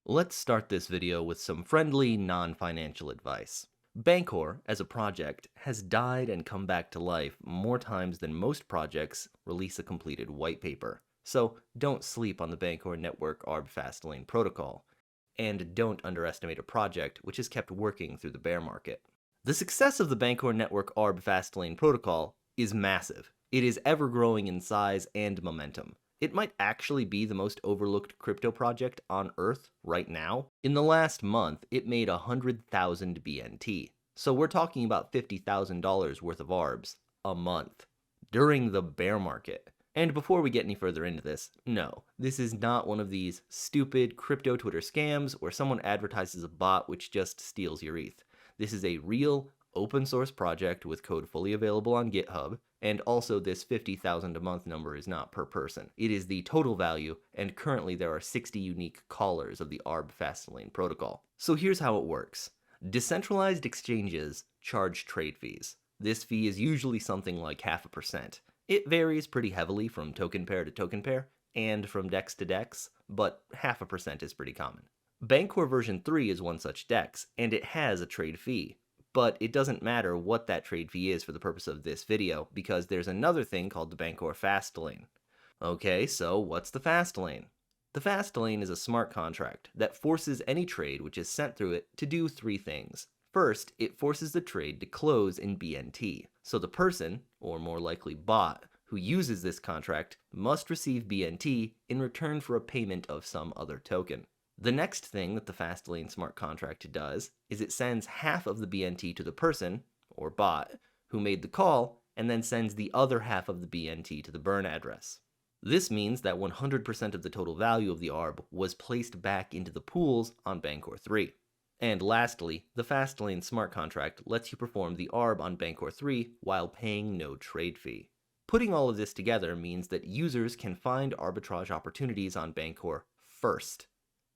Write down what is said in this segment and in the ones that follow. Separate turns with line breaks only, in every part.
Let's start this video with some friendly, non-financial advice. Bancor, as a project, has died and come back to life more times than most projects release a completed white paper. So don't sleep on the Bancor Network Arb Fastlane protocol. And don't underestimate a project which has kept working through the bear market. The success of the Bancor Network Arb Fastlane protocol is massive. It is ever growing in size and momentum. It might actually be the most overlooked crypto project on Earth right now. In the last month, it made 100,000 BNT. So we're talking about $50,000 worth of ARBs a month during the bear market. And before we get any further into this, no, this is not one of these stupid crypto Twitter scams where someone advertises a bot which just steals your ETH. This is a real open source project with code fully available on GitHub, and also this 50,000 a month number is not per person. It is the total value, and currently there are 60 unique callers of the Arb Fastlane protocol. So here's how it works. Decentralized exchanges charge trade fees. This fee is usually something like 0.5%. It varies pretty heavily from token pair to token pair, and from DEX to DEX, but 0.5% is pretty common. Bancor version 3 is one such DEX, and it has a trade fee. But it doesn't matter what that trade fee is for the purpose of this video, because there's another thing called the Bancor Fastlane. Okay, so what's the Fastlane? The Fastlane is a smart contract that forces any trade which is sent through it to do three things. First, it forces the trade to close in BNT, so the person, or more likely bot, who uses this contract must receive BNT in return for a payment of some other token. The next thing that the Fastlane smart contract does is it sends half of the BNT to the person, or bot, who made the call, and then sends the other half of the BNT to the burn address. This means that 100% of the total value of the ARB was placed back into the pools on Bancor 3. And lastly, the Fastlane smart contract lets you perform the ARB on Bancor 3 while paying no trade fee. Putting all of this together means that users can find arbitrage opportunities on Bancor first,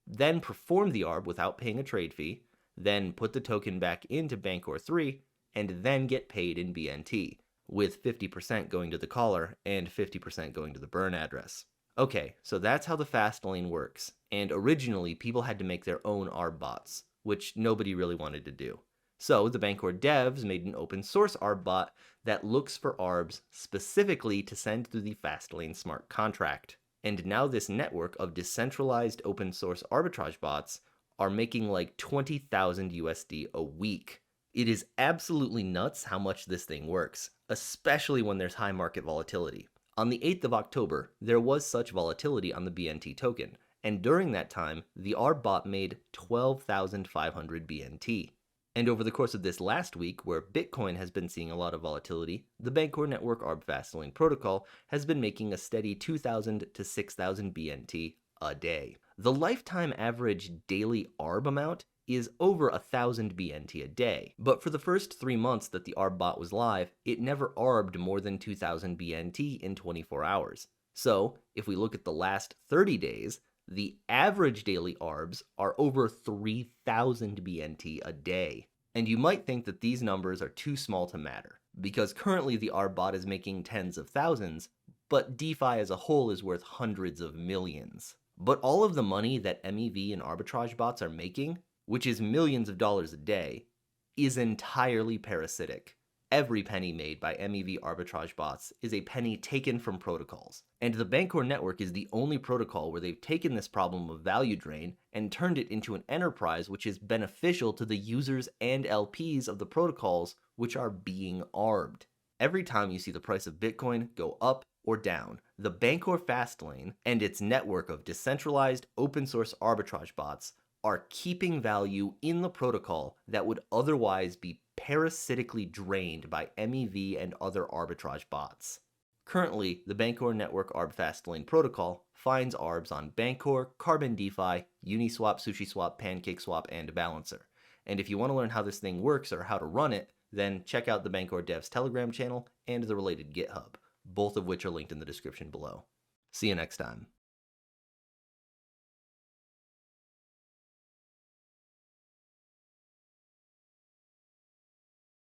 then perform the ARB without paying a trade fee, then put the token back into Bancor 3, and then get paid in BNT, with 50% going to the caller and 50% going to the burn address. Okay, so that's how the Fastlane works, and originally people had to make their own Arb bots, which nobody really wanted to do. So the Bancor devs made an open source Arb bot that looks for Arbs specifically to send through the Fastlane smart contract. And now this network of decentralized open source arbitrage bots are making like 20,000 USD a week. It is absolutely nuts how much this thing works, especially when there's high market volatility. On the 8th of October, there was such volatility on the BNT token, and during that time, the Arb bot made 12,500 BNT. And over the course of this last week, where Bitcoin has been seeing a lot of volatility, the Bancor Network Arb Fastlane protocol has been making a steady 2,000 to 6,000 BNT a day. The lifetime average daily Arb amount is over 1,000 BNT a day, but for the first 3 months that the Arb bot was live, it never Arbed more than 2,000 BNT in 24 hours. So, if we look at the last 30 days, the average daily ARBs are over 3,000 BNT a day. And you might think that these numbers are too small to matter, because currently the Arb bot is making tens of thousands, but DeFi as a whole is worth hundreds of millions. But all of the money that MEV and arbitrage bots are making, which is millions of dollars a day, is entirely parasitic. Every penny made by MEV arbitrage bots is a penny taken from protocols. And the Bancor network is the only protocol where they've taken this problem of value drain and turned it into an enterprise which is beneficial to the users and LPs of the protocols which are being arbed. Every time you see the price of Bitcoin go up or down, the Bancor Fastlane and its network of decentralized open source arbitrage bots are keeping value in the protocol that would otherwise be parasitically drained by MEV and other arbitrage bots. Currently, the Bancor Network Arb Fastlane protocol finds Arbs on Bancor, Carbon DeFi, Uniswap, SushiSwap, PancakeSwap, and Balancer. And if you want to learn how this thing works or how to run it, then check out the Bancor Devs Telegram channel and the related GitHub, both of which are linked in the description below. See you next time.